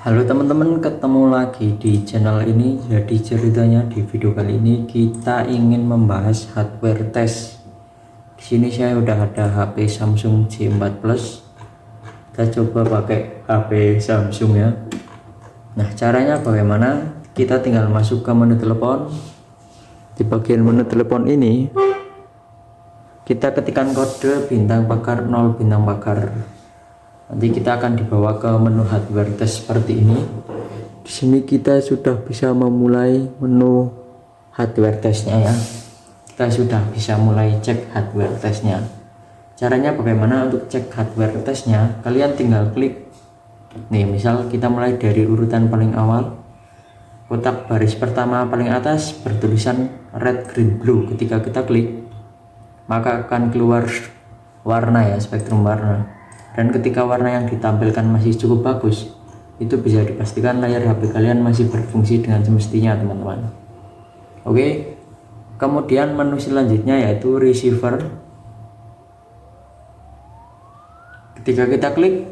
Halo teman-teman, ketemu lagi di channel ini. Jadi ceritanya di video kali ini kita ingin membahas hardware test. Di sini saya udah ada HP Samsung J4 Plus. Kita coba pakai HP Samsung ya. Nah, caranya bagaimana? Kita tinggal masuk ke menu telepon. Di bagian menu telepon ini kita ketikkan kode bintang pagar 0 bintang pagar. Nanti kita akan dibawa ke menu hardware test seperti ini. Di sini kita sudah bisa memulai menu hardware testnya ya. Kita sudah bisa mulai cek hardware testnya. Caranya bagaimana untuk cek hardware testnya? Kalian tinggal klik. Nih, misal kita mulai dari urutan paling awal. Kotak baris pertama paling atas bertulisan red, green, blue. Ketika kita klik, maka akan keluar warna ya, spektrum warna. Dan ketika warna yang ditampilkan masih cukup bagus, itu bisa dipastikan layar HP kalian masih berfungsi dengan semestinya teman-teman. Oke, kemudian menu selanjutnya yaitu receiver. Ketika kita klik,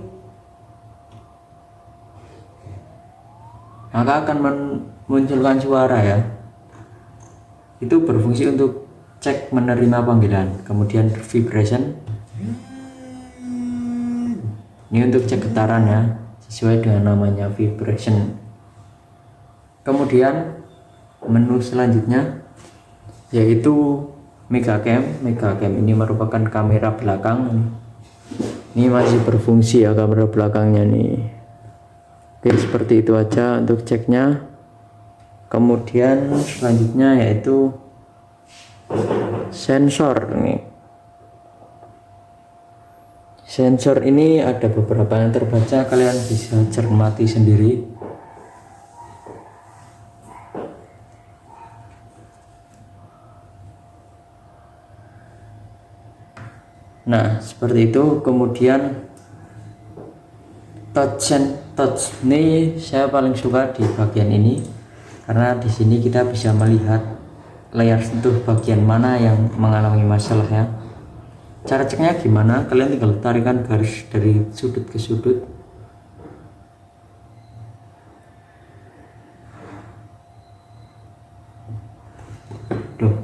maka akan memunculkan suara ya. Itu berfungsi untuk cek menerima panggilan. Kemudian vibration, ini untuk cek getaran ya, sesuai dengan namanya vibration. Kemudian menu selanjutnya yaitu megacam. Megacam ini merupakan kamera belakang. Ini masih berfungsi ya kamera belakangnya nih. Oke, seperti itu aja untuk ceknya. Kemudian selanjutnya yaitu sensor nih. Sensor ini ada beberapa yang terbaca, kalian bisa cermati sendiri. Nah, seperti itu. Kemudian touch ini saya paling suka di bagian ini karena di sini kita bisa melihat layar sentuh bagian mana yang mengalami masalah ya. Cara ceknya gimana? Kalian tinggal tarikan garis dari sudut ke sudut. Tuh.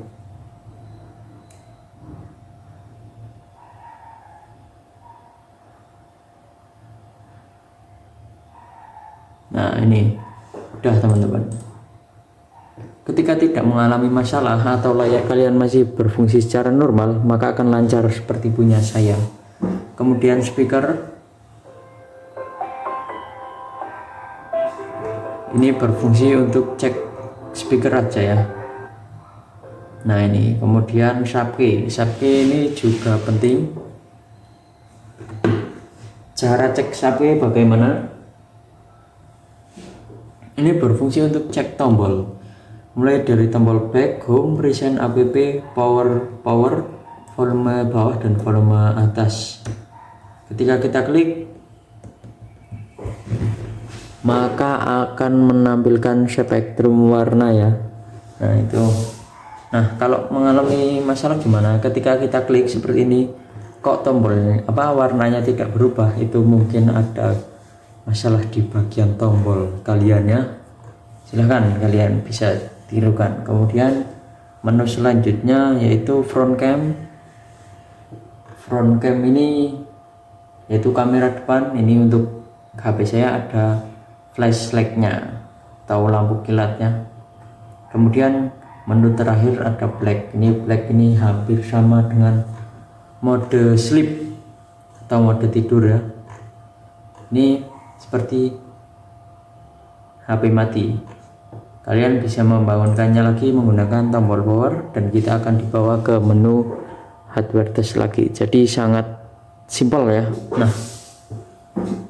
Nah, ini udah teman-teman. Ketika tidak mengalami masalah atau layar kalian masih berfungsi secara normal, maka akan lancar seperti punya saya. Kemudian speaker ini berfungsi untuk cek speaker aja ya. Nah, ini kemudian subkey ini juga penting. Cara cek subkey bagaimana? Ini berfungsi untuk cek tombol, mulai dari tombol back, home, present, app, power, volume bawah dan volume atas. Ketika kita klik, maka akan menampilkan spektrum warna ya. Nah, itu. Nah, kalau mengalami masalah gimana? Ketika kita klik seperti ini, kok tombol warnanya tidak berubah? Itu mungkin ada masalah di bagian tombol kalian ya. Silahkan kalian bisa tirukan. Kemudian menu selanjutnya yaitu front cam. Front cam ini yaitu kamera depan. Ini untuk HP saya ada flashlightnya atau lampu kilatnya. Kemudian menu terakhir ada black. Black ini hampir sama dengan mode sleep atau mode tidur ya. Ini seperti HP mati. Kalian bisa membangunkannya lagi menggunakan tombol power dan kita akan dibawa ke menu hardware test lagi. Jadi sangat simpel ya. Nah,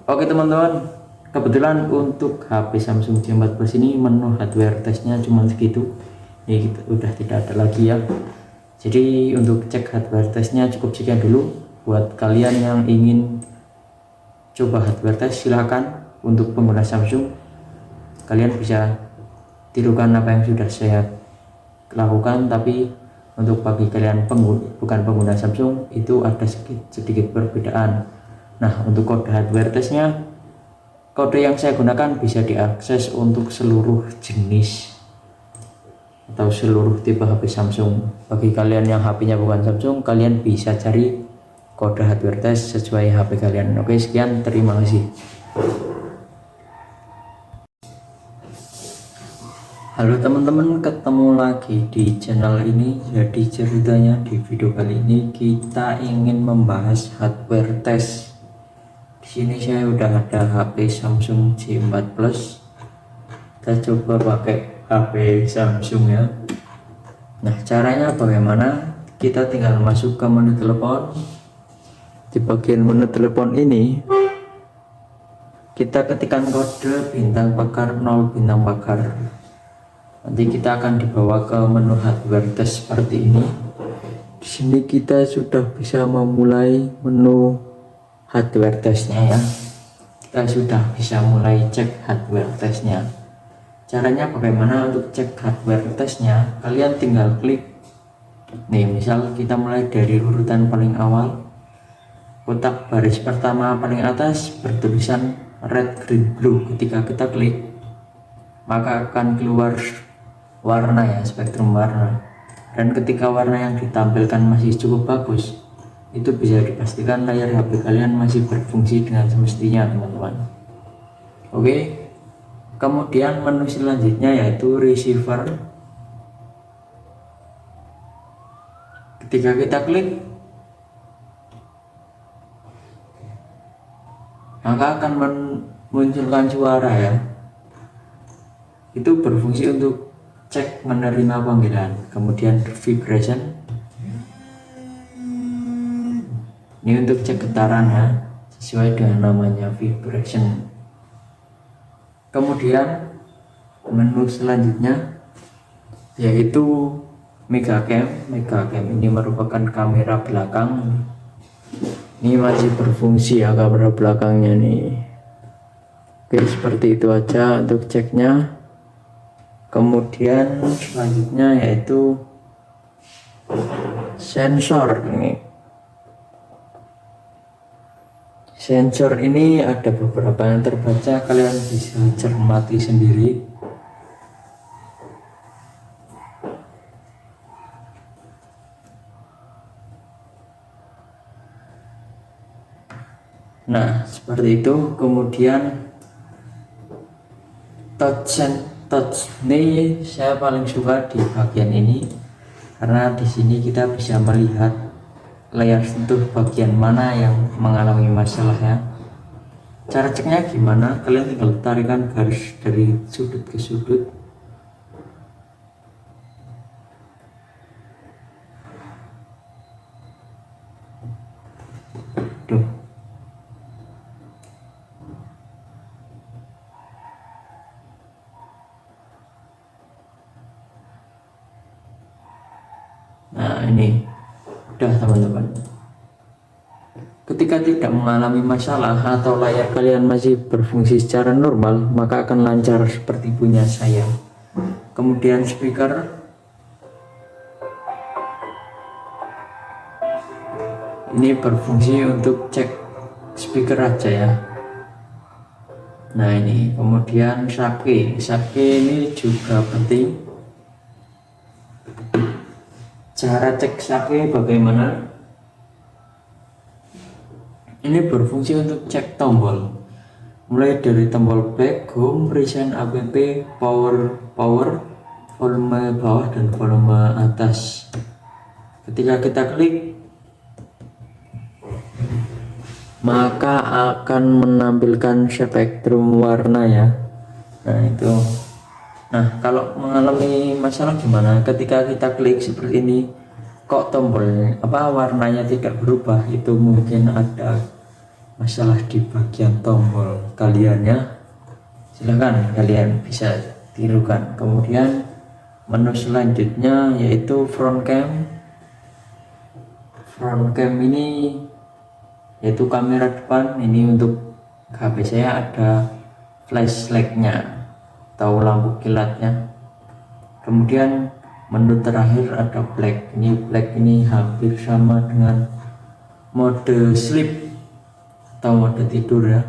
oke teman-teman, kebetulan untuk HP Samsung J4 Plus ini menu hardware testnya cuma segitu. Ini udah tidak ada lagi ya. Jadi untuk cek hardware testnya cukup sekian dulu. Buat kalian yang ingin coba hardware test, silahkan. Untuk pengguna Samsung, kalian bisa tirukan apa yang sudah saya lakukan, tapi untuk bagi kalian bukan pengguna Samsung itu ada sedikit perbedaan. Nah, untuk kode hardware testnya Kode yang saya gunakan bisa diakses untuk seluruh jenis atau seluruh tipe HP Samsung. Bagi kalian yang HP-nya bukan Samsung, kalian bisa cari kode hardware test sesuai HP kalian. Oke, sekian, terima kasih. Halo teman-teman, ketemu lagi di channel ini. Jadi ceritanya di video kali ini kita ingin membahas hardware test. Di sini saya udah ada HP Samsung J4 Plus. Kita coba pakai HP Samsung ya. Nah, caranya bagaimana? Kita tinggal masuk ke menu telepon. Di bagian menu telepon ini kita ketikkan kode bintang pagar 0 bintang pagar. Nanti kita akan dibawa ke menu hardware test seperti ini. Di sini kita sudah bisa memulai menu hardware testnya ya. Kita sudah bisa mulai cek hardware testnya. Caranya bagaimana untuk cek hardware testnya? Kalian tinggal klik. Nih, misal kita mulai dari urutan paling awal. Kotak baris pertama paling atas bertulisan red, green, blue. Ketika kita klik, maka akan keluar warna ya, spektrum warna. Dan ketika warna yang ditampilkan masih cukup bagus, itu bisa dipastikan layar HP kalian masih berfungsi dengan semestinya, teman-teman. Oke, kemudian menu selanjutnya yaitu receiver. Ketika kita klik, maka akan memunculkan suara ya. Itu berfungsi untuk cek menerima panggilan. Kemudian vibration, ini untuk cek getaran ya, sesuai dengan namanya, vibration. Kemudian menu selanjutnya yaitu megacam. Megacam ini merupakan kamera belakang. Ini masih berfungsi ya kamera belakangnya nih. Oke, seperti itu aja untuk ceknya. Kemudian selanjutnya yaitu sensor. Ini sensor ini ada beberapa yang terbaca, kalian bisa cermati sendiri. Nah, seperti itu. Kemudian touch ini saya paling suka di bagian ini, karena di sini kita bisa melihat layar sentuh bagian mana yang mengalami masalah ya. Cara ceknya gimana? Kalian tinggal tarikan garis dari sudut ke sudut. Tuh. Nah, ini udah teman-teman. Ketika tidak mengalami masalah atau layar kalian masih berfungsi secara normal, maka akan lancar seperti punya saya. Kemudian speaker, ini berfungsi untuk cek speaker aja ya. Nah, ini kemudian sake ini juga penting. Cara cek sake bagaimana? Ini berfungsi untuk cek tombol, mulai dari tombol back, home, reset, app, power, volume bawah dan volume atas. Ketika kita klik, maka akan menampilkan spektrum warna ya. Nah, itu. Nah, kalau mengalami masalah gimana? Ketika kita klik seperti ini, kok tombol warnanya tidak berubah? Itu mungkin ada masalah di bagian tombol kalian ya. Silahkan kalian bisa tirukan. Kemudian menu selanjutnya yaitu front cam. Front cam ini yaitu kamera depan. Ini untuk HP saya ada flashlightnya atau lampu kilatnya. Kemudian menu terakhir ada black. Black ini hampir sama dengan mode sleep atau mode tidur ya.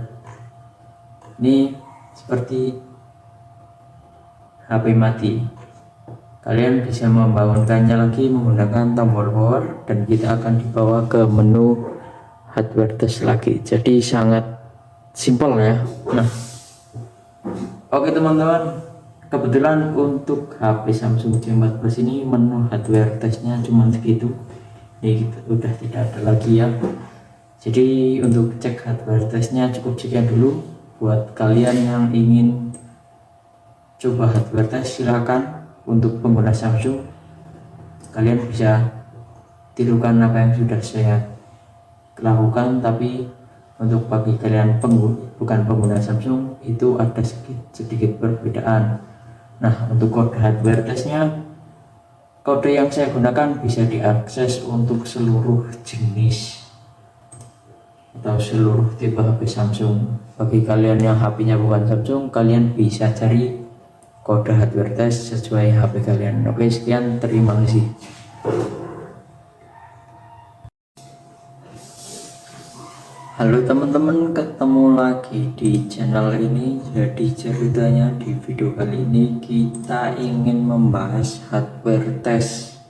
Ini seperti HP mati. Kalian bisa membangunkannya lagi menggunakan tombol power dan kita akan dibawa ke menu hardware test lagi. Jadi sangat simpel ya. Nah, oke teman-teman, kebetulan untuk HP Samsung J4 Plus ini menu hardware testnya cuma segitu. Ini udah tidak ada lagi ya. Jadi untuk cek hardware testnya cukup sekian dulu. Buat kalian yang ingin coba hardware test, silakan. Untuk pengguna Samsung, kalian bisa tirukan apa yang sudah saya lakukan, tapi untuk bagi kalian bukan pengguna Samsung itu ada sedikit perbedaan. Nah, untuk kode hardware testnya, kode yang saya gunakan bisa diakses untuk seluruh jenis atau seluruh tipe HP Samsung. Bagi kalian yang HP-nya bukan Samsung, kalian bisa cari kode hardware test sesuai HP kalian. Oke, sekian, terima kasih. Halo teman-teman, ketemu lagi di channel ini. Jadi ceritanya di video kali ini kita ingin membahas hardware test.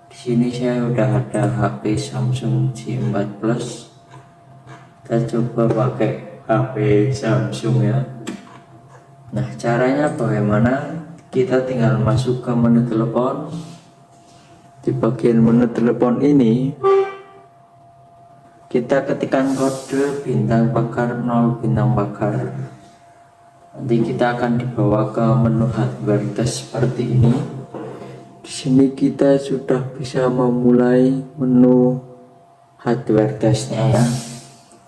Di sini saya udah ada HP Samsung J4 Plus. Kita coba pakai HP Samsung ya. Nah, caranya bagaimana? Kita tinggal masuk ke menu telepon. Di bagian menu telepon ini kita ketikkan kode bintang pagar 0 bintang pagar. Nanti kita akan dibawa ke menu hardware test seperti ini. Di sini kita sudah bisa memulai menu hardware testnya ya.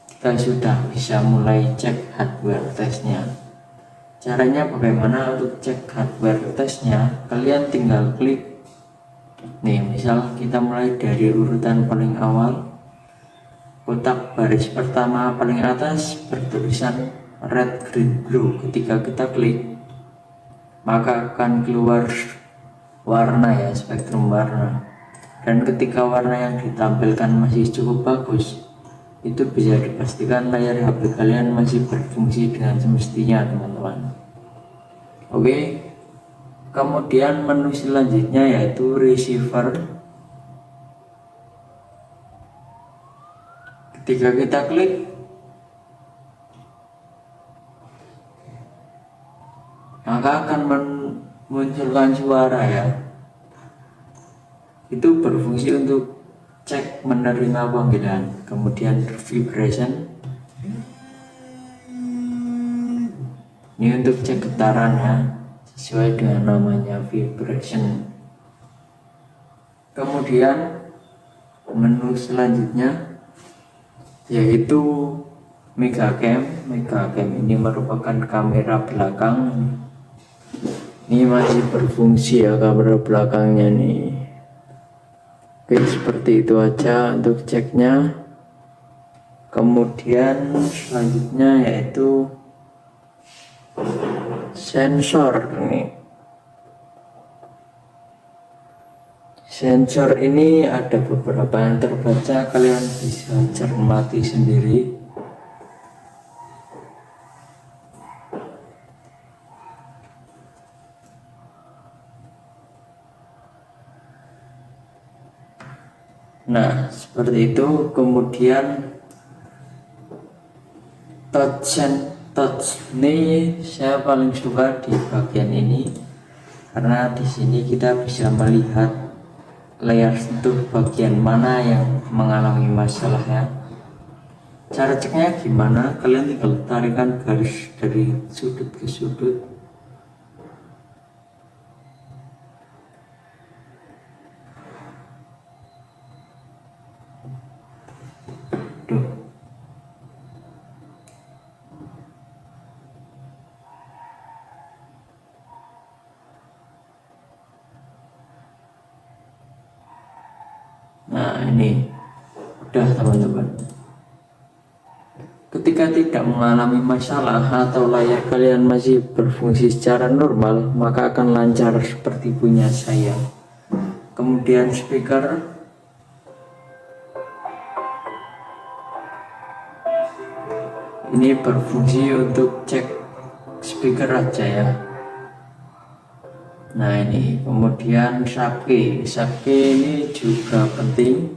Kita sudah bisa mulai cek hardware testnya. Caranya bagaimana untuk cek hardware testnya? Kalian tinggal klik nih, misal kita mulai dari urutan paling awal. Kotak baris pertama paling atas bertulisan red, green, blue. Ketika kita klik, maka akan keluar warna ya, spektrum warna. Dan ketika warna yang ditampilkan masih cukup bagus, itu bisa dipastikan layar HP kalian masih berfungsi dengan semestinya teman-teman. Oke, kemudian menu selanjutnya yaitu receiver. Ketika kita klik, maka akan memunculkan suara ya. Itu berfungsi untuk cek menerima panggilan. Kemudian vibration, ini untuk cek getarannya sesuai dengan namanya, vibration. Kemudian menu selanjutnya yaitu megacam. Megacam ini merupakan kamera belakang. Ini masih berfungsi ya kamera belakangnya nih. Oke, seperti itu aja untuk ceknya. Kemudian selanjutnya yaitu sensor nih. Sensor ini ada beberapa yang terbaca, kalian bisa cermati sendiri. Nah, seperti itu. Kemudian touch ini saya paling suka di bagian ini karena di sini kita bisa melihat layar sentuh bagian mana yang mengalami masalah ya. Cara ceknya gimana? Kalian tinggal tarikan garis dari sudut ke sudut. Tuh. Nah, ini udah teman-teman. Ketika tidak mengalami masalah atau layar kalian masih berfungsi secara normal, maka akan lancar seperti punya saya. Kemudian speaker, Ini berfungsi untuk cek speaker aja ya. Nah ini kemudian sake ini juga penting.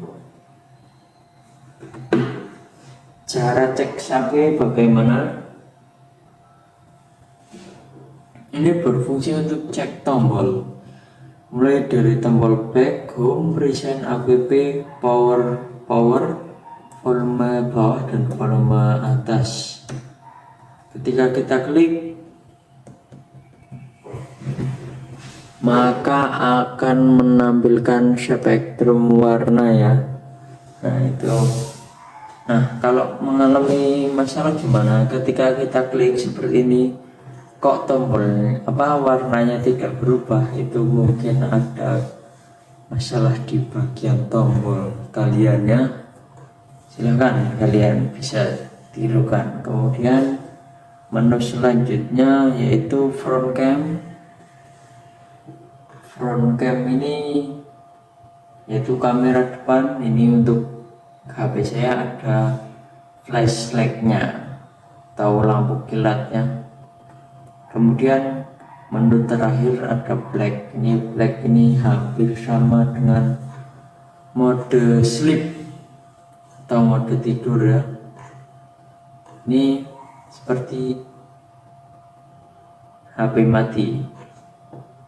Cara cek sake bagaimana? Ini berfungsi untuk cek tombol, mulai dari tombol back, home, resign, app, power, volume bawah dan volume atas. Ketika kita klik, maka akan menampilkan spektrum warna ya. Nah itu. Nah kalau mengalami masalah gimana ketika kita klik seperti ini, kok tombol warnanya tidak berubah? Itu mungkin ada masalah di bagian tombol kalian ya. Silahkan kalian bisa tirukan. Kemudian menu selanjutnya yaitu front cam. Front cam ini yaitu kamera depan. Ini untuk HP saya ada flashlightnya atau lampu kilatnya. Kemudian menu terakhir ada black. Black ini hampir sama dengan mode sleep atau mode tidur ya. Ini seperti HP mati.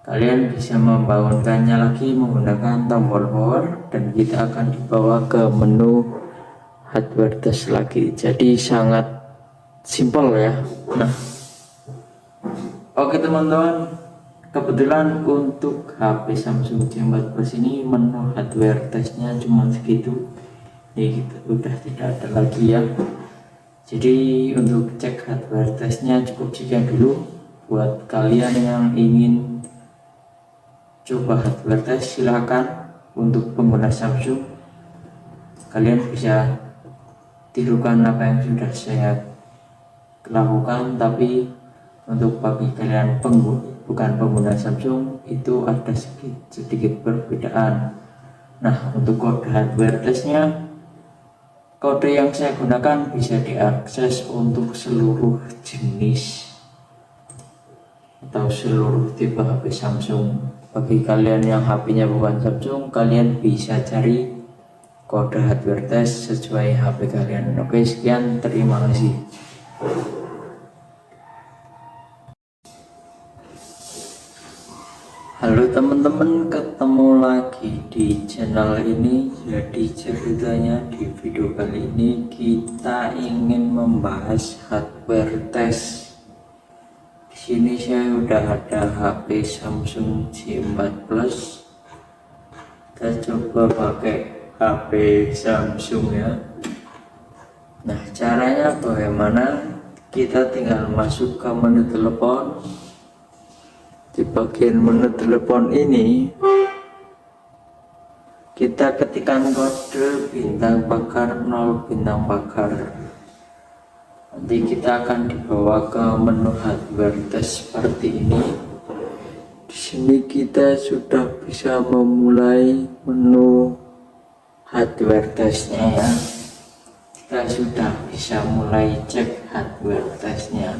Kalian bisa membangunkannya lagi menggunakan tombol power dan kita akan dibawa ke menu hardware test lagi. Jadi sangat simpel ya. Nah, oke teman-teman, kebetulan untuk HP Samsung J4 Plus ini menu hardware testnya cuma segitu. Ini kita udah tidak ada lagi ya. Jadi untuk cek hardware testnya cukup sekian dulu. Buat kalian yang ingin coba hardware test, silakan. Untuk pengguna Samsung, kalian bisa tirukan apa yang sudah saya lakukan, tapi untuk bagi kalian bukan pengguna Samsung itu ada sedikit perbedaan. Nah untuk kode hardware testnya, kode yang saya gunakan bisa diakses untuk seluruh jenis atau seluruh tipe HP Samsung. Bagi kalian yang HP-nya bukan Samsung, kalian bisa cari kode hardware test sesuai HP kalian. Oke, sekian, terima kasih. Halo teman-teman, ketemu lagi di channel ini. Jadi ceritanya di video kali ini kita ingin membahas hardware test. Di sini saya udah ada HP Samsung J4 Plus. Kita coba pakai HP Samsung ya. Nah caranya bagaimana? Kita tinggal masuk ke menu telepon. Di bagian menu telepon ini kita ketikkan kode bintang pagar 0 bintang pagar. Nanti kita akan dibawa ke menu hardware test seperti ini. Di sini kita sudah bisa memulai menu hardware testnya ya. Kita sudah bisa mulai cek hardware testnya.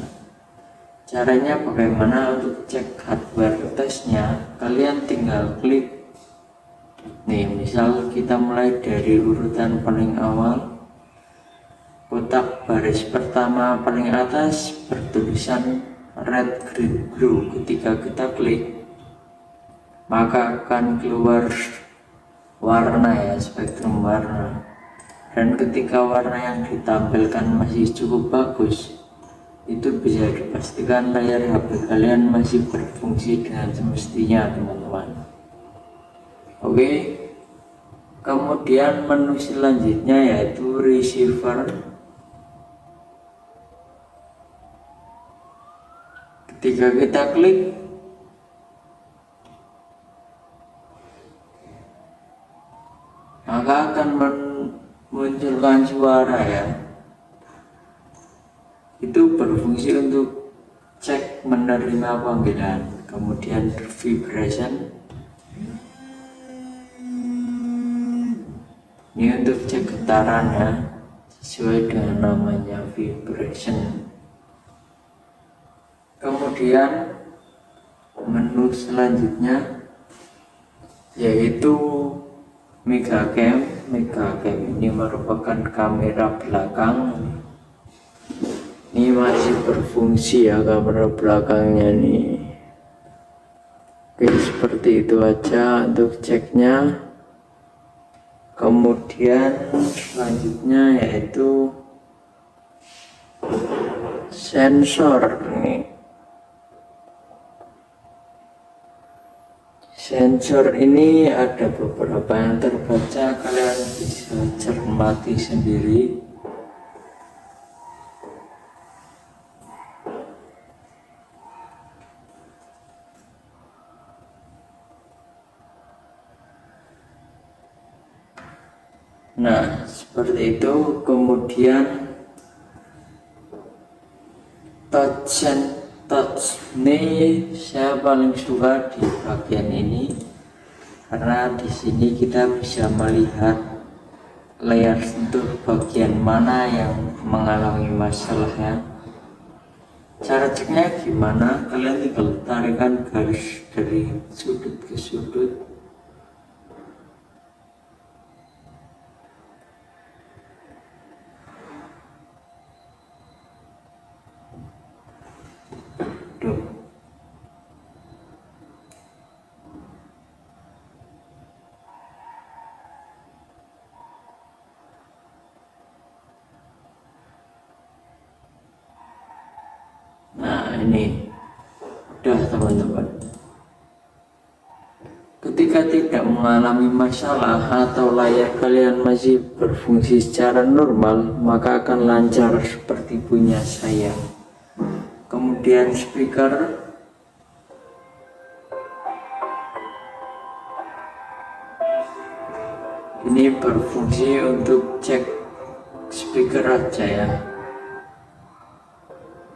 Caranya bagaimana untuk cek hardware testnya? Kalian tinggal klik nih, misal kita mulai dari urutan paling awal, kotak baris pertama paling atas bertulisan red, green, blue. Ketika kita klik, maka akan keluar warna ya, spektrum warna. Dan ketika warna yang ditampilkan masih cukup bagus, itu bisa dipastikan layar HP kalian masih berfungsi dengan semestinya teman-teman. Oke, kemudian menu selanjutnya yaitu receiver. Ketika kita klik, maka akan munculkan suara ya. Itu berfungsi untuk cek menerima panggilan. Kemudian vibration, ini untuk cek getaran ya. sesuai dengan namanya vibration. Kemudian menu selanjutnya yaitu Megacam. Megacam ini merupakan kamera belakang. Ini masih berfungsi ya kamera belakangnya nih. Oke, seperti itu aja untuk ceknya. Kemudian selanjutnya yaitu sensor nih. Sensor ini ada beberapa yang terbaca, kalian bisa cermati sendiri. Nah, seperti itu. Kemudian touch ini saya paling suka di bagian ini karena di sini kita bisa melihat layar sentuh bagian mana yang mengalami masalahnya. Cara ceknya gimana? Kalian tinggal tarikan garis dari sudut ke sudut. Nah, ini udah teman-teman. Ketika tidak mengalami masalah atau layar kalian masih berfungsi secara normal, maka akan lancar seperti punya saya. Kemudian speaker ini berfungsi untuk cek speaker aja ya.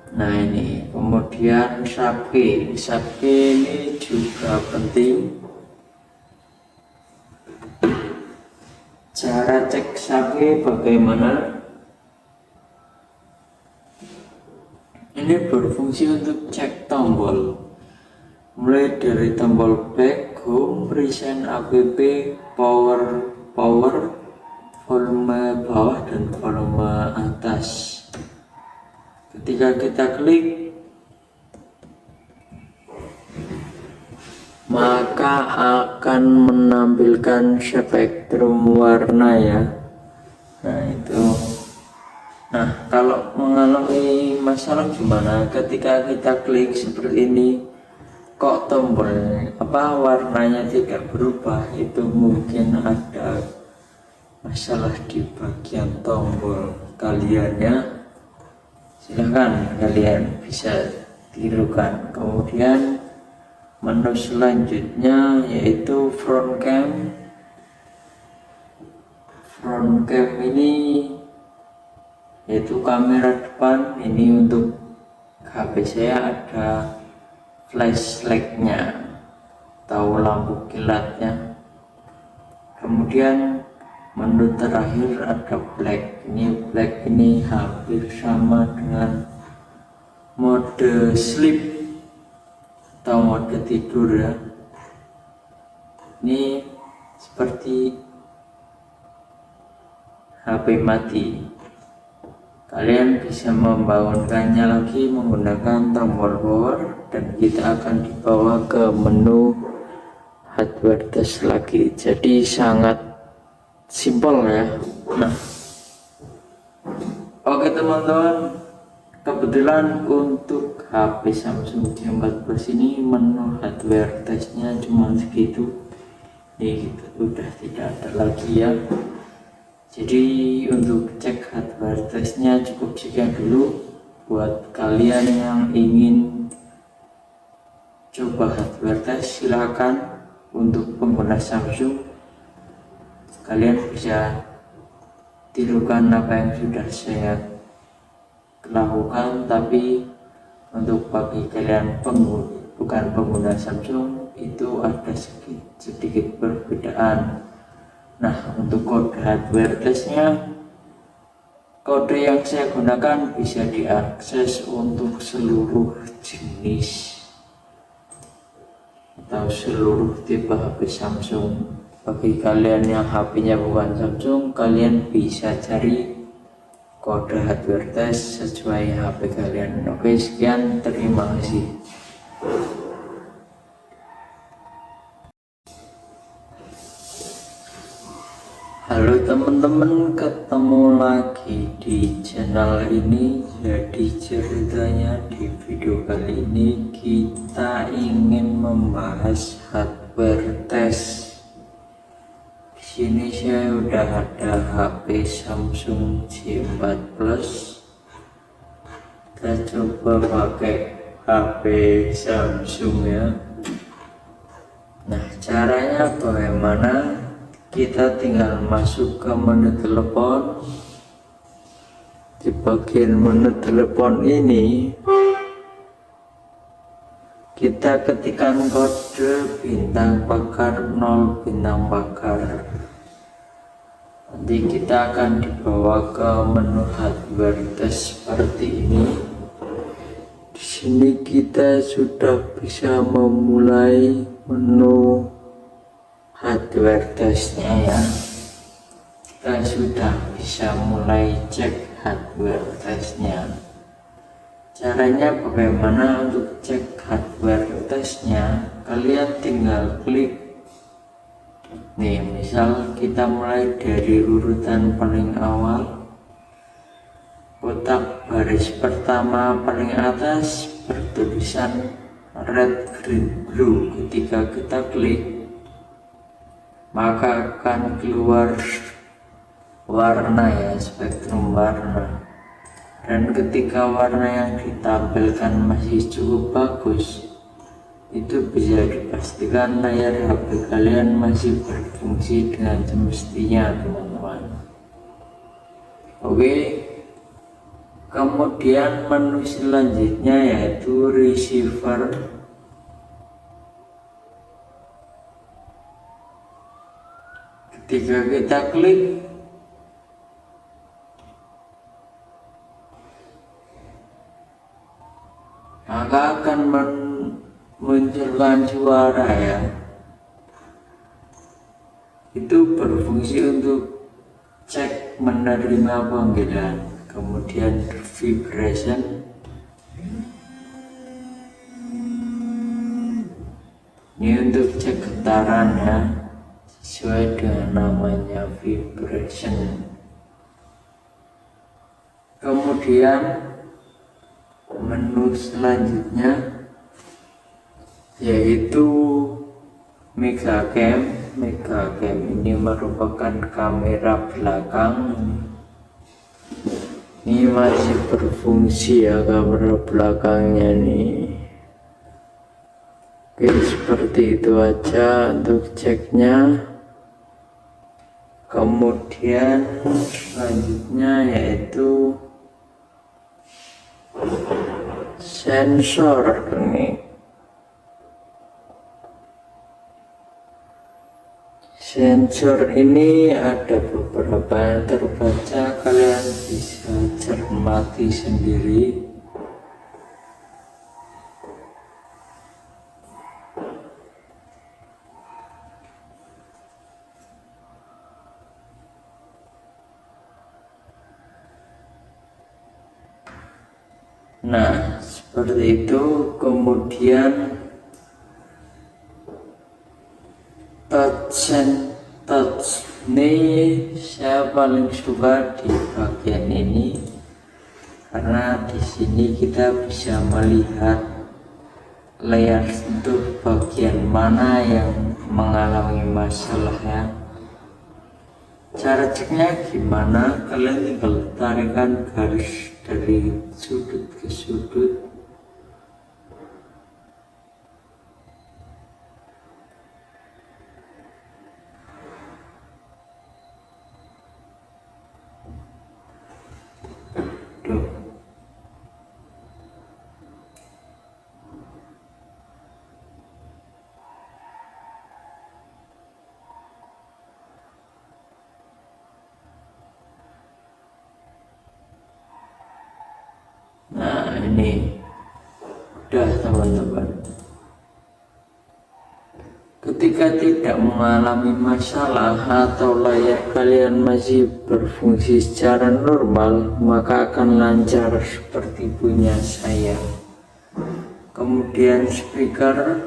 Nah ini, kemudian subkey ini juga penting. Cara cek subkey bagaimana? Ini berfungsi untuk cek tombol, mulai dari tombol back, home, present, app, power, volume bawah dan volume atas. Ketika kita klik, maka akan menampilkan spektrum warna ya. Nah itu. Nah, kalau mengalami masalah gimana? Ketika kita klik seperti ini, kok tombol warnanya tidak berubah? Itu mungkin ada masalah di bagian tombol kalian ya. Silahkan kalian bisa tirukan. Kemudian menu selanjutnya yaitu front cam. Front cam ini yaitu kamera depan. Ini untuk HP saya ada flashlightnya atau lampu kilatnya. Kemudian menu terakhir ada black. Black ini hampir sama dengan mode sleep atau mode tidur ya. Ini seperti HP mati. Kalian bisa membangunkannya lagi menggunakan tombol power dan kita akan dibawa ke menu hardware test lagi. Jadi sangat simpel ya. Nah, oke teman-teman, kebetulan untuk HP Samsung J14 ini menu hardware testnya cuma segitu. Ini udah tidak ada lagi ya. Jadi untuk cek hardware testnya cukup sekian dulu. Buat kalian yang ingin coba hardware test, silakan. Untuk pengguna Samsung, kalian bisa tirukan apa yang sudah saya lakukan, tapi untuk bagi kalian bukan pengguna Samsung itu ada sedikit perbedaan. Nah, untuk kode hardware testnya Kode yang saya gunakan bisa diakses untuk seluruh jenis atau seluruh tipe HP Samsung. Bagi kalian yang HP-nya bukan Samsung, kalian bisa cari kode hardware test sesuai HP kalian. Oke, sekian, terima kasih. Halo teman-teman, ketemu lagi di channel ini. Jadi ceritanya di video kali ini kita ingin membahas hardware test. Di sini saya udah ada HP Samsung J4 Plus. Kita coba pakai HP Samsung ya. Nah, caranya bagaimana? Kita tinggal masuk ke menu telepon. Di bagian menu telepon ini kita ketikkan kode bintang pagar 0 bintang pagar. Nanti kita akan dibawa ke menu hardware test seperti ini. Di sini kita sudah bisa memulai menu hardware testnya ya. Kita sudah bisa mulai cek hardware testnya. Caranya bagaimana untuk cek hardware testnya? Kalian tinggal klik nih, misal kita mulai dari urutan paling awal, kotak baris pertama paling atas bertulisan red, green, blue. Ketika kita klik, maka akan keluar warna ya, spektrum warna. Dan ketika warna yang ditampilkan masih cukup bagus, itu bisa dipastikan layar HP kalian masih berfungsi dengan semestinya teman-teman. Oke, kemudian menu selanjutnya yaitu receiver. Ketika kita klik, maka akan munculkan suara ya. Itu berfungsi untuk cek menerima panggilan. Kemudian vibration, ini untuk cek getaran ya, sesuai dengan namanya vibration. Kemudian menu selanjutnya yaitu megacam. Megacam ini merupakan kamera belakang. Ini masih berfungsi ya kamera belakangnya nih. Oke, seperti itu aja untuk ceknya. Kemudian selanjutnya yaitu sensor nih. Sensor ini ada beberapa yang terbaca, kalian bisa cermati sendiri. Nah, seperti itu. Kemudian touch ini saya paling suka di bagian ini, karena di sini kita bisa melihat layar sentuh bagian mana yang mengalami masalah ya. Cara ceknya gimana? Kalian tinggal tarikan garis dari sudut ke sudut. Tuh. ini udah teman-teman. Ketika tidak mengalami masalah atau layar kalian masih berfungsi secara normal, maka akan lancar seperti punya saya. Kemudian speaker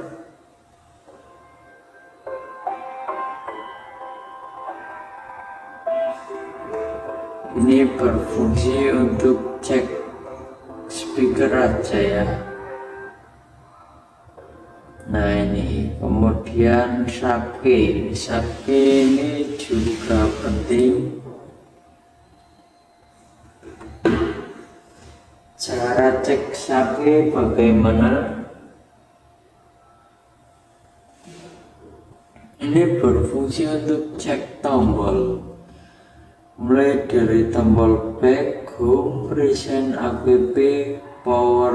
ini berfungsi untuk cek speaker aja ya. Nah ini, kemudian sake ini juga penting. Cara cek sake bagaimana? Ini berfungsi untuk cek tombol, mulai dari tombol back, home, present, app, power,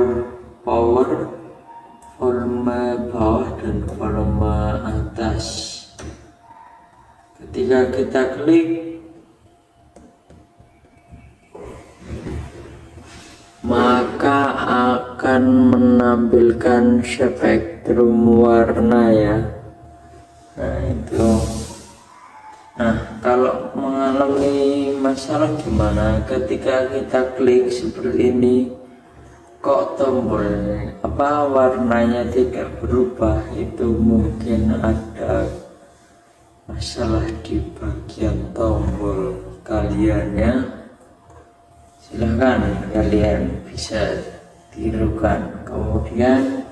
volume bawah dan volume atas. Ketika kita klik, maka akan menampilkan spektrum warna ya. Nah itu. Nah kalau mengalami masalah gimana ketika kita klik seperti ini, kok tombol warnanya tidak berubah? Itu mungkin ada masalah di bagian tombol kalian ya. Silahkan kalian bisa tirukan. Kemudian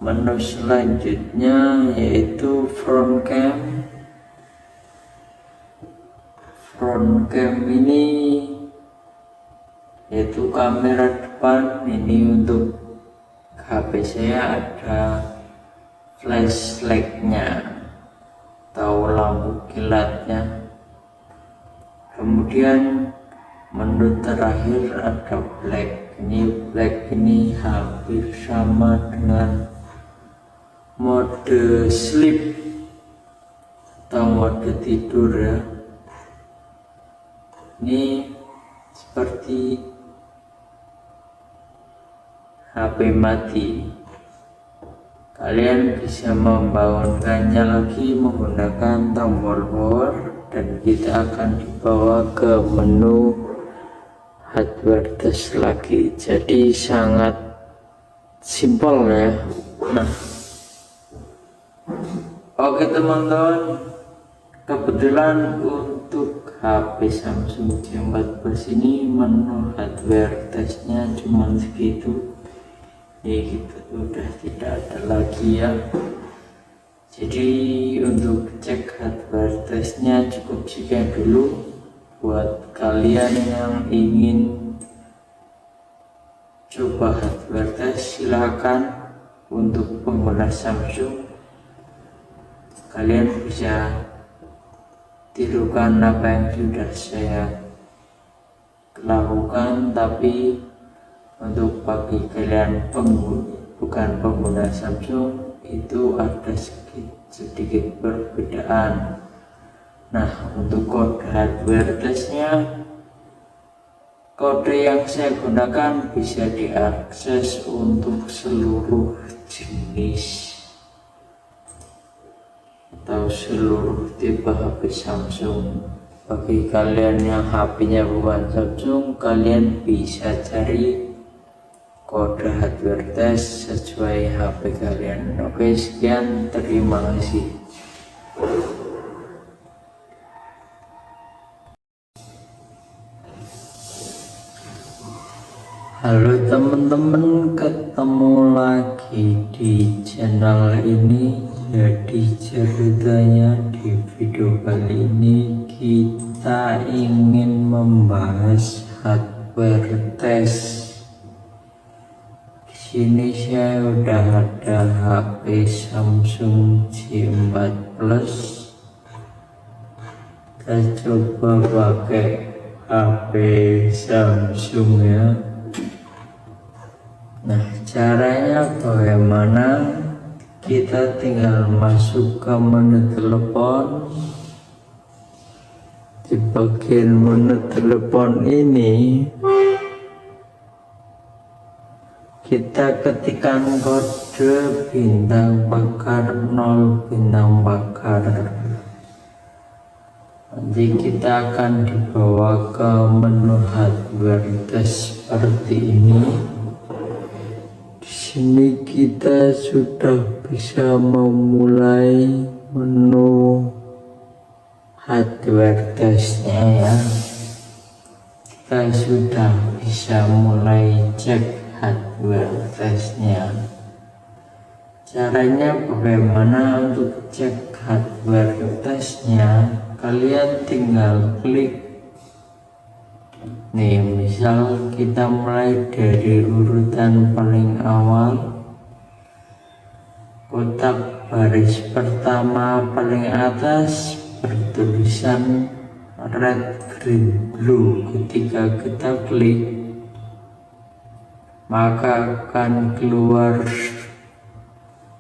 menu selanjutnya yaitu front cam ini yaitu kamera depan. Ini untuk HP saya ada flashlightnya atau lampu kilatnya. Kemudian menu terakhir ada black. Black ini hampir sama dengan mode sleep atau mode tidur ya. Ini seperti HP mati. Kalian bisa membangunkannya lagi menggunakan tombol power dan kita akan dibawa ke menu hardware test lagi. Jadi sangat simpel ya. Nah, oke teman-teman, kebetulan untuk HP Samsung J14 ini menu hardware testnya cuma segitu ya, gitu udah tidak ada lagi ya. Jadi untuk cek hardware testnya cukup sekian dulu. Buat kalian yang ingin coba hardware test, silakan. Untuk pengguna Samsung, kalian bisa tirukan apa yang sudah saya lakukan, tapi untuk bagi kalian bukan pengguna Samsung itu ada sedikit perbedaan. Nah, untuk kode hardware testnya, kode yang saya gunakan bisa diakses untuk seluruh jenis atau seluruh tipe HP Samsung. Bagi kalian yang HP-nya bukan Samsung, kalian bisa cari kode hardware test sesuai HP kalian. Oke, sekian, terima kasih. Halo teman-teman, ketemu lagi di channel ini. Jadi ceritanya di video kali ini kita ingin membahas hardware test. Di sini saya udah ada HP Samsung J4 Plus. Kita coba pakai HP Samsung ya. Nah, caranya bagaimana? Kita tinggal masuk ke menu telepon. Di bagian menu telepon ini kita ketikkan kode bintang bakar 0 bintang bakar. Nanti kita akan dibawa ke menu hardware test seperti ini. Di sini kita sudah bisa memulai menu hardware testnya ya. Kita sudah bisa mulai cek hardware testnya. Caranya bagaimana untuk cek hardware testnya? Kalian tinggal klik nih, misal kita mulai dari urutan paling awal, kotak baris pertama paling atas bertulisan red, green, blue. Ketika kita klik, maka akan keluar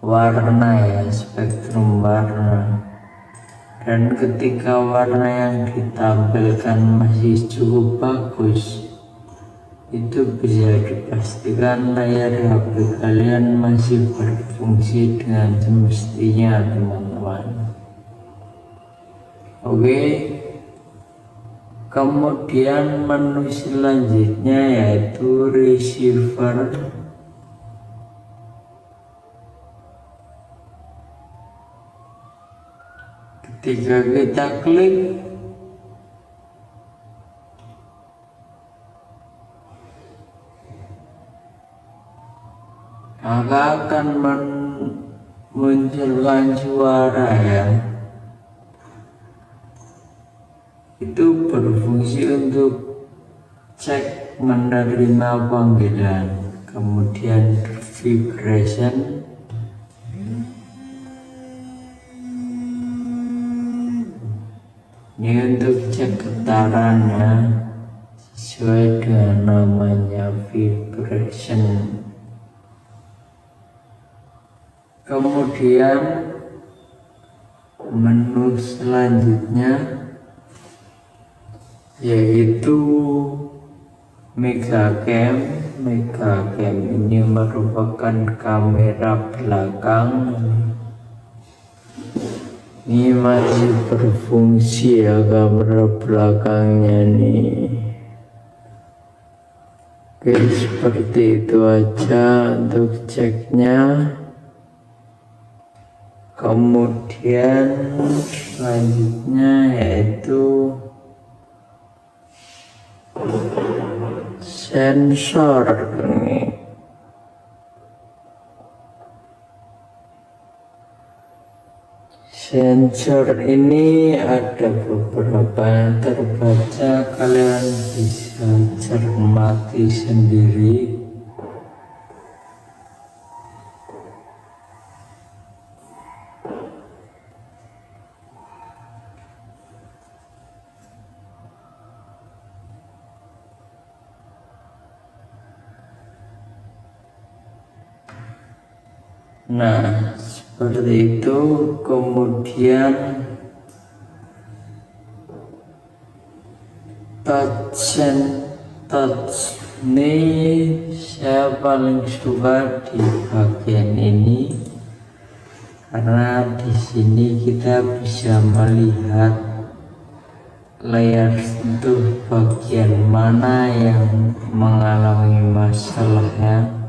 warna ya, spektrum warna. Dan ketika warna yang ditampilkan masih cukup bagus, itu bisa dipastikan layar HP kalian masih berfungsi dengan semestinya, teman-teman. Oke. Kemudian menu selanjutnya yaitu receiver. Ketika kita klik, maka akan munculkan suara ya. Itu berfungsi untuk cek menerima panggilan. Kemudian vibration, ini untuk cek getarannya sesuai dengan namanya, vibration. Kemudian menu selanjutnya yaitu Megacam. Megacam ini merupakan kamera belakang. Ini masih berfungsi ya kamera belakangnya nih. Oke, seperti itu aja untuk ceknya. Kemudian selanjutnya yaitu sensor nih. Sensor ini ada beberapa yang terbaca, kalian bisa cermati sendiri. Nah, seperti itu. Kemudian touch ini saya paling suka di bagian ini, karena di sini kita bisa melihat layar sentuh bagian mana yang mengalami masalahnya.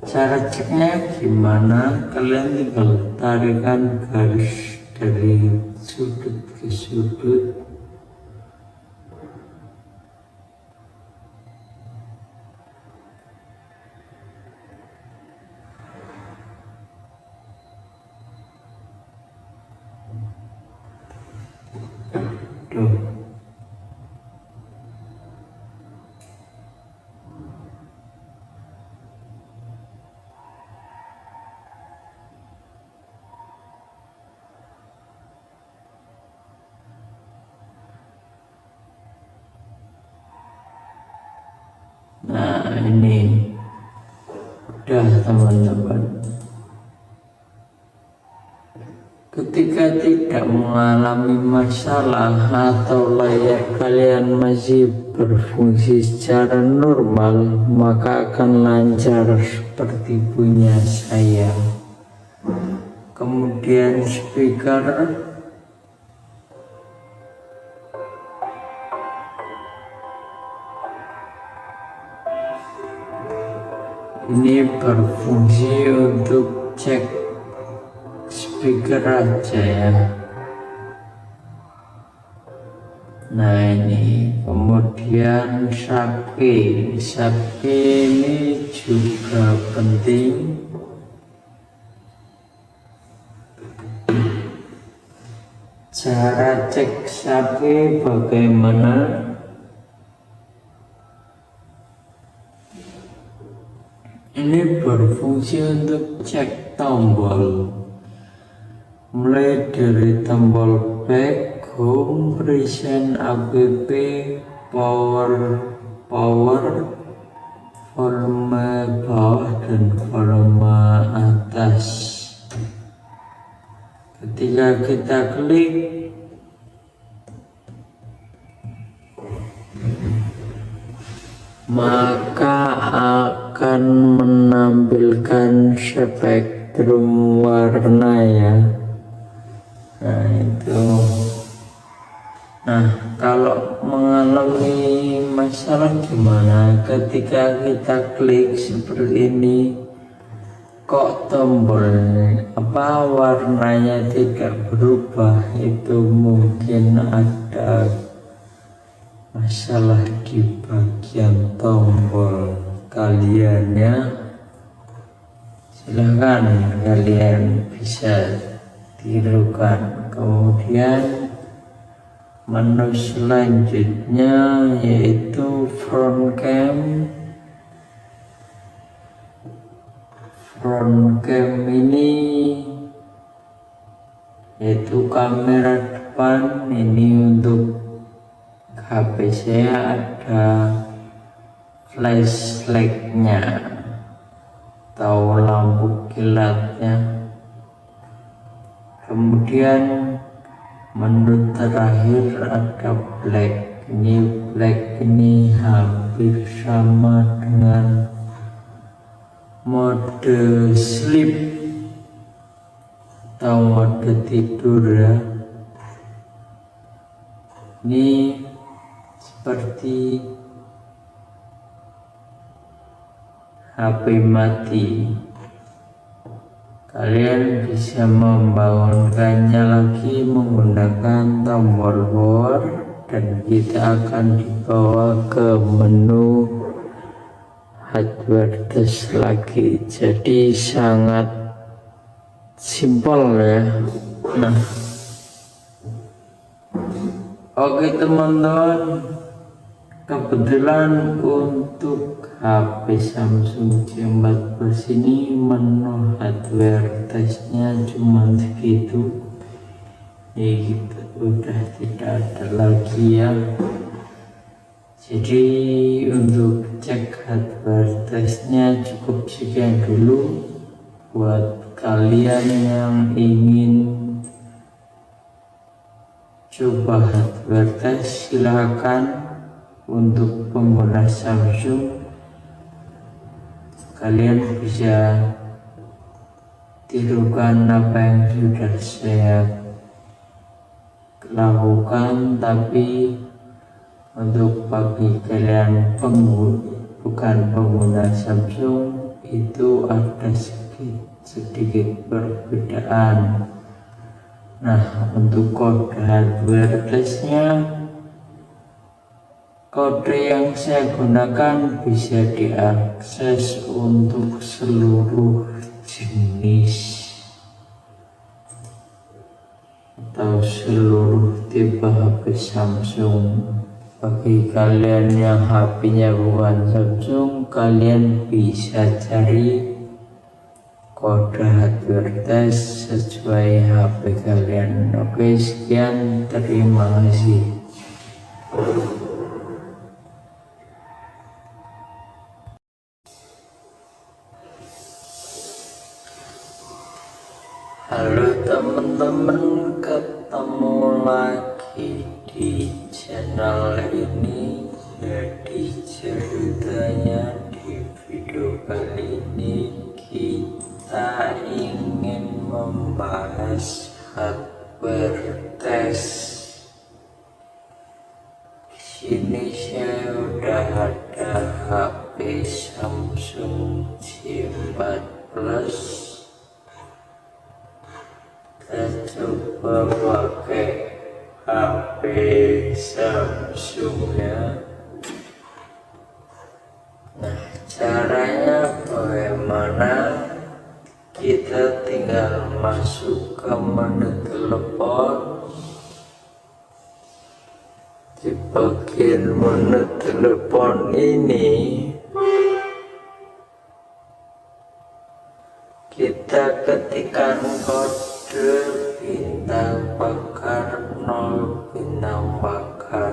Cara ceknya gimana? Kalian tinggal tarikan garis dari sudut ke sudut. Tuh. Nah, ini udah teman-teman. Ketika tidak mengalami masalah atau layar kalian masih berfungsi secara normal, maka akan lancar seperti punya saya. Kemudian speaker ini berfungsi untuk cek speaker aja ya. Nah ini kemudian sapi ini juga penting. Cara cek sapi bagaimana? Ini berfungsi untuk cek tombol, mulai dari tombol back, home, present, app, power, volume bawah dan volume atas. Ketika kita klik, maka akan menampilkan spektrum warna ya. Nah itu. Nah kalau mengalami masalah gimana ketika kita klik seperti ini, kok tombol warnanya tidak berubah? Itu mungkin ada masalah di bagian tombol kalian ya. Silahkan kalian bisa tirukan. Kemudian menu selanjutnya yaitu front cam. Front cam ini yaitu kamera depan. Ini untuk HP saya ada flashlightnya atau lampu kilatnya. Kemudian menu terakhir ada black. Black ini hampir sama dengan mode sleep atau mode tidur ya. Ini seperti HP mati. Kalian bisa membangunkannya lagi menggunakan tombol power dan kita akan dibawa ke menu hardware test lagi. Jadi sangat simpel ya. Nah, oke teman-teman, kebetulan untuk HP Samsung J14 ini menu hardware testnya cuma segitu. Kita udah tidak ada lagi ya. Jadi untuk cek hardware testnya cukup sekian dulu. Buat kalian yang ingin coba hardware test, silahkan. Untuk pengguna Samsung, kalian bisa tirukan apa yang sudah saya lakukan, tapi untuk bagi kalian bukan pengguna Samsung itu ada sedikit perbedaan. Nah, untuk kode hardware testnya, kode yang saya gunakan bisa diakses untuk seluruh jenis atau seluruh tipe HP Samsung. Bagi kalian yang HP-nya bukan Samsung, kalian bisa cari kode hardware test sesuai HP kalian. Oke, sekian, terima kasih. Halo teman-teman, ketemu lagi di channel ini. Jadi ceritanya di video kali ini kita ingin membahas hardware test. Sini saya udah ada HP Samsung J4 Plus. Kita coba pakai HP Samsung ya. Nah, caranya bagaimana? Kita tinggal masuk ke menu telepon. Di bagian menu telepon ini kita ketikkan kode bintang bakar 0 bintang bakar.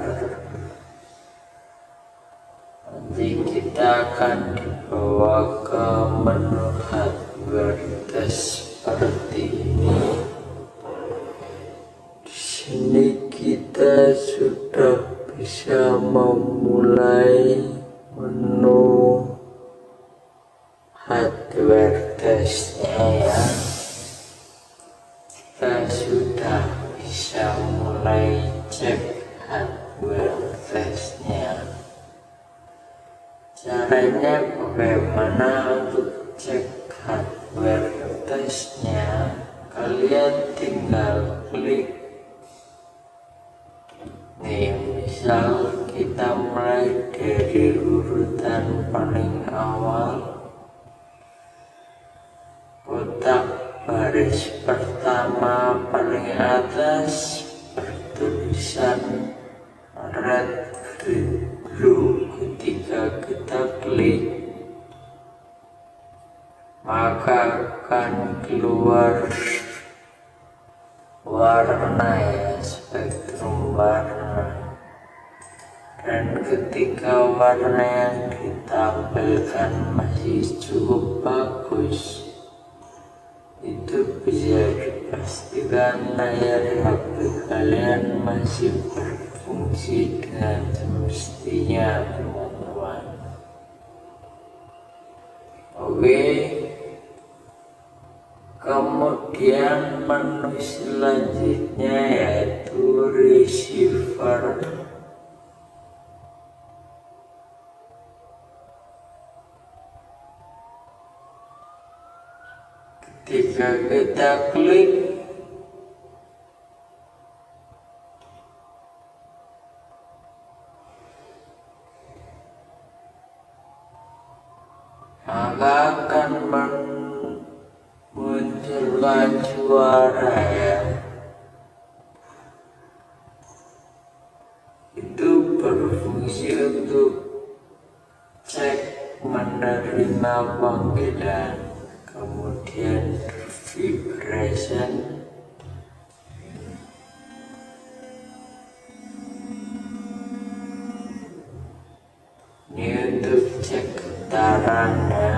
Nanti kita akan dibawa ke menu hardware test seperti ini. Di sini kita sudah bisa memulai menu hardware testnya ya. Kita sudah bisa mulai cek hardware testnya. Caranya bagaimana untuk cek hardware testnya? Kalian tinggal klik nih, misal kita mulai dari urutan paling awal. Kotak baris pertama paling atas bertulisan red, green, blue. Ketika kita klik, maka akan keluar warna ya, spektrum warna. Dan ketika warna yang ditampilkan masih cukup bagus, itu bisa dipastikan layar HP kalian masih berfungsi dengan semestinya, teman-teman. Oke, kemudian menu selanjutnya yaitu receiver. Ketika kita klik, maka akan munculkan suara ya. Itu berfungsi untuk cek menerima panggilan. Kemudian vibration, ini untuk cek getarannya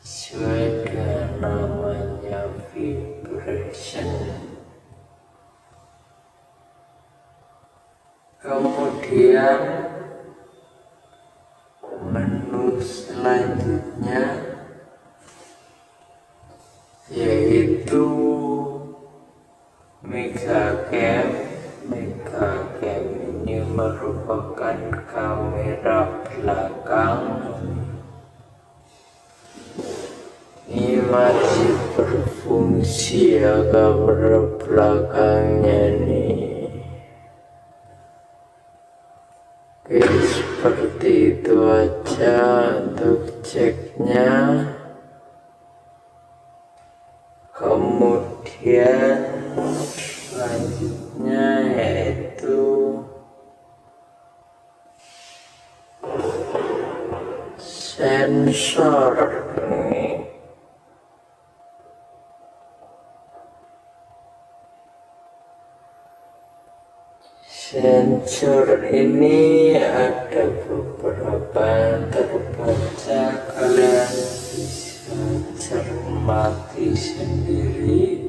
sesuai dengan namanya vibration. Kemudian menu selanjutnya yaitu Megacam. Megacam ini merupakan kamera belakang. Ini masih berfungsi ya, kamera belakangnya nih. Oke, seperti itu aja untuk ceknya. Kemudian selanjutnya yaitu sensor. Sensor ini ada beberapa yang terbaca, kalian bisa cermati. mati sendiri.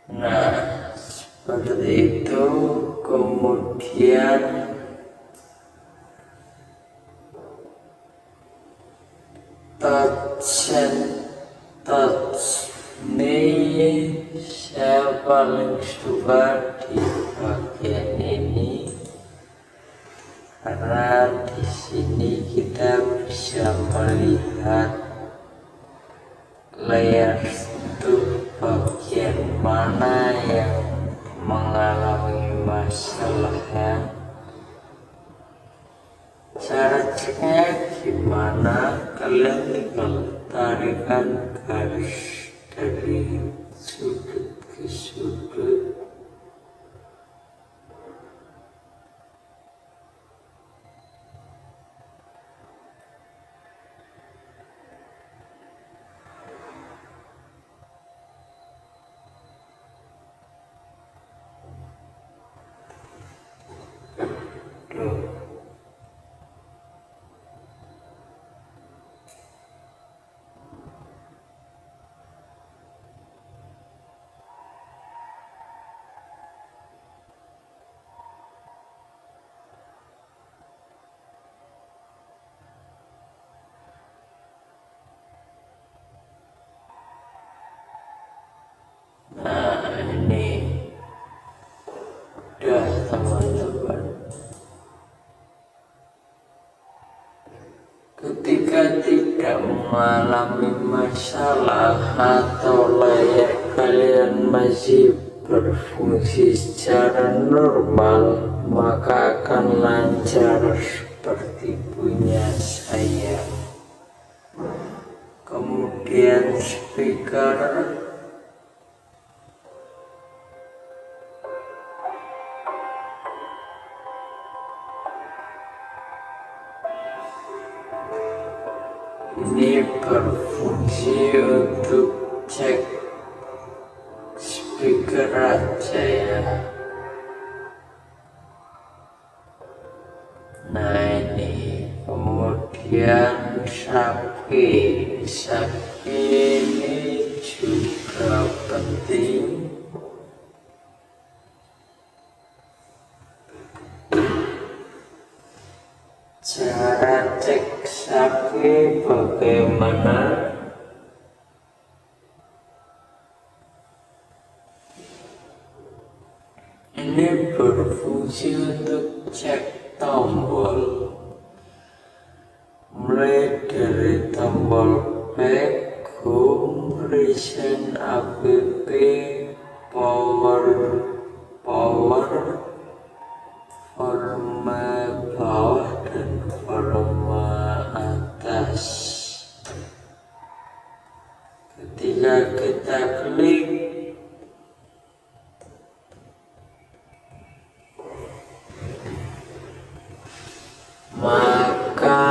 Nah, seperti itu. Kemudian touch ini saya paling suka di bagian ini, karena di sini kita bisa melihat layar itu bagian mana yang mengalami masalahnya. Cara ceknya gimana? Kalian tinggal tarikan garis dari sudut ke sudut. Nah, ini udah teman-teman. Ketika tidak mengalami masalah atau layar kalian masih berfungsi secara normal, maka akan lancar seperti punya saya. Kemudian speaker, ini berfungsi untuk cek speaker aja ya. Nah ini, kemudian sapi ini juga penting. Cara cek sapi bagaimana? Ini berfungsi untuk cek tombol, mulai dari tombol back, home, recent, app, power, volume bawah dan volume atas. Ketika kita klik, maka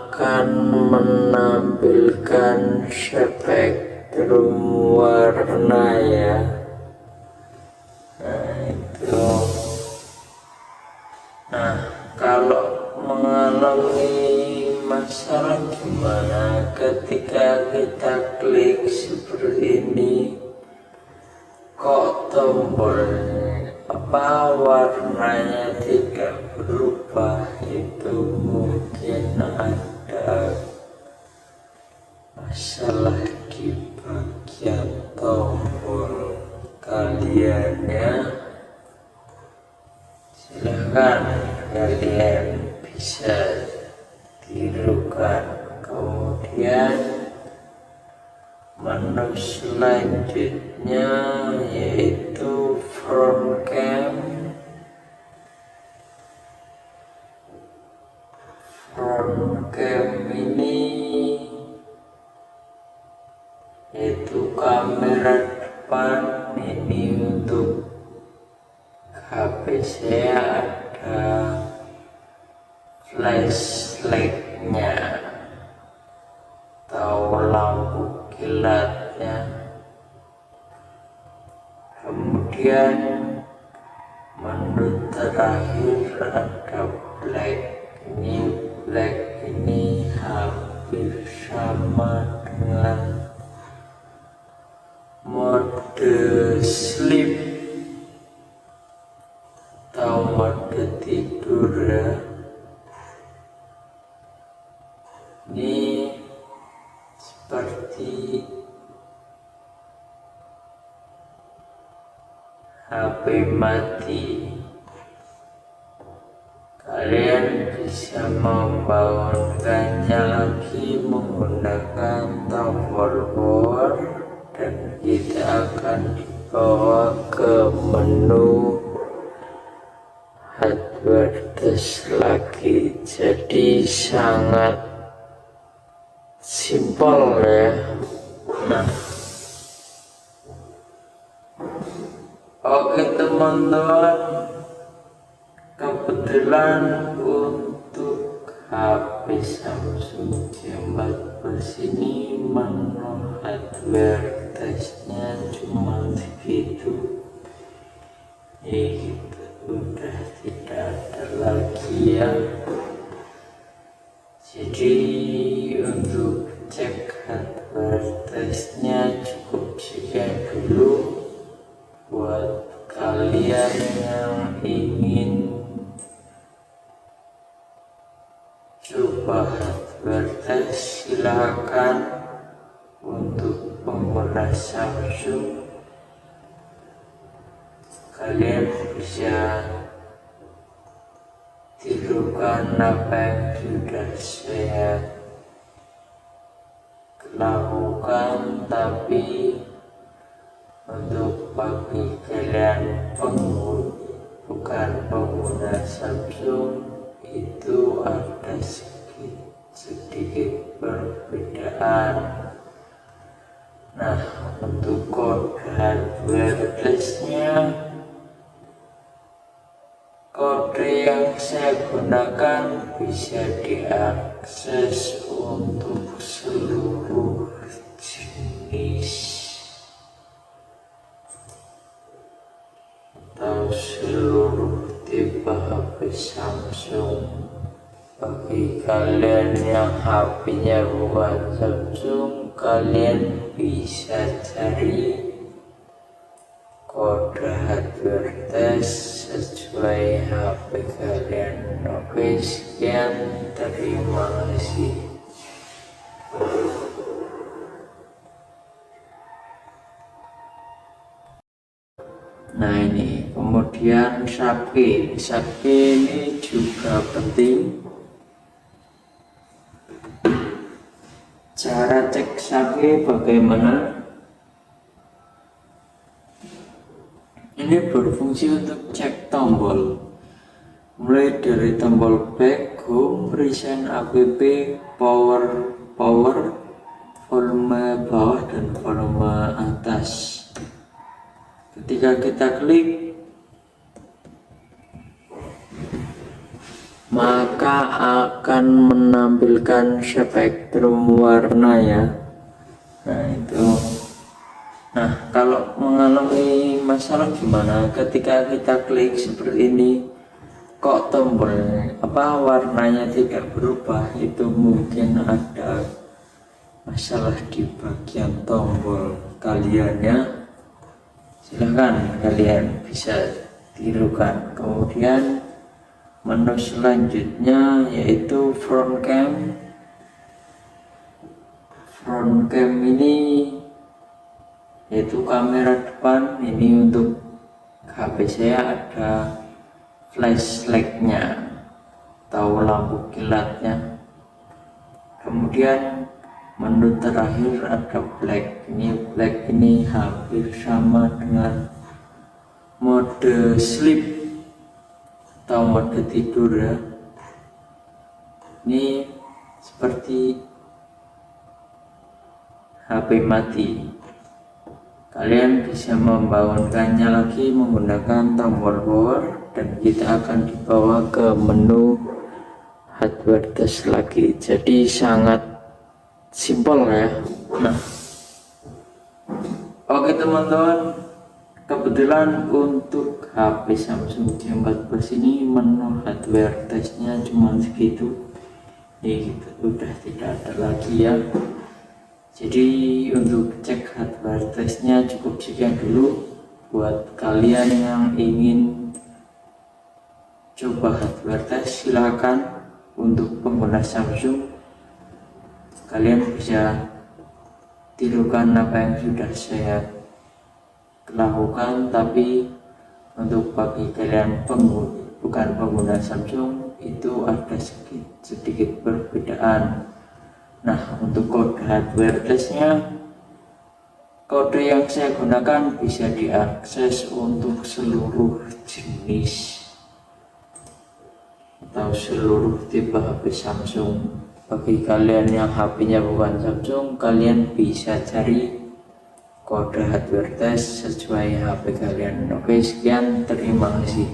akan menampilkan spektrum warna ya. Nah itu. Nah, kalau mengalami masalah gimana ketika kita klik seperti ini, kok tombolnya warnanya tidak berubah? Itu mungkin ada masalah di bagian tombol kalian ya. Silahkan kalian bisa tirukan. Kemudian menu selanjutnya yaitu front cam. Front cam ini yaitu kamera depan. Ini untuk HP saya ada flashlightnya atau lampu kilatnya. Kemudian menu terakhir ada black. Black ini hampir sama dengan mode sleep atau mode tidur ya. Ini seperti HP mati. Kalian bisa membangunkannya lagi menggunakan tombol power, dan kita akan dibawa ke menu hardware test lagi. Jadi sangat simpel ya. Nah, oke teman-teman, kebetulan untuk HP Samsung J14 ini menu hardware testnya cuma segitu. Kita udah tidak ada lagi ya. Jadi untuk cek hardware testnya cukup sekian dulu. Buat kalian yang ingin coba hardware test, silakan. Untuk pengguna Samsung, kalian bisa tirukan apa yang sudah saya lakukan, tapi untuk bagi kalian bukan pengguna Samsung, itu ada sedikit perbedaan. Nah, untuk kode hardware testnya, kode yang saya gunakan bisa diakses untuk seluruh jenis atau seluruh tipe HP Samsung. Bagi kalian yang HP-nya bukan Samsung, kalian bisa cari kode hardware test sesuai HP kalian. Oke, sekian, terima kasih. Nah, ini kemudian SAPI ini juga penting. Cara cek SAPI bagaimana? Ini berfungsi untuk cek tombol, mulai dari tombol back, home, recent, app, power, volume bawah dan volume atas. Ketika kita klik, maka akan menampilkan spektrum warna ya. Nah itu. Nah, kalau mengalami masalah gimana ketika kita klik seperti ini, kok tombol warnanya tidak berubah? Itu mungkin ada masalah di bagian tombol kalian ya. Silahkan kalian bisa tirukan. Kemudian menu selanjutnya yaitu front cam. Front cam ini yaitu kamera depan. Ini untuk HP saya ada flashlightnya atau lampu kilatnya. Kemudian menu terakhir ada black. Black ini hampir sama dengan mode sleep atau mode tidur ya. Ini seperti HP mati. Kalian bisa membangunkannya lagi menggunakan tombol power, dan kita akan dibawa ke menu hardware test lagi. Jadi sangat simpel ya. Nah, oke teman-teman, kebetulan untuk HP Samsung J14 ini menu hardware testnya cuma segitu. Ini kita udah tidak ada lagi ya. Jadi untuk cek hardware testnya cukup sekian dulu. Buat kalian yang ingin coba hardware test, silakan. Untuk pengguna Samsung, kalian bisa tirukan apa yang sudah saya lakukan, tapi untuk bagi kalian bukan pengguna Samsung itu ada sedikit perbedaan. Nah, untuk kode hardware testnya, kode yang saya gunakan bisa diakses untuk seluruh jenis atau seluruh tipe HP Samsung. Bagi kalian yang HP-nya bukan Samsung, kalian bisa cari kode hardware test sesuai HP kalian. Oke, sekian, terima kasih.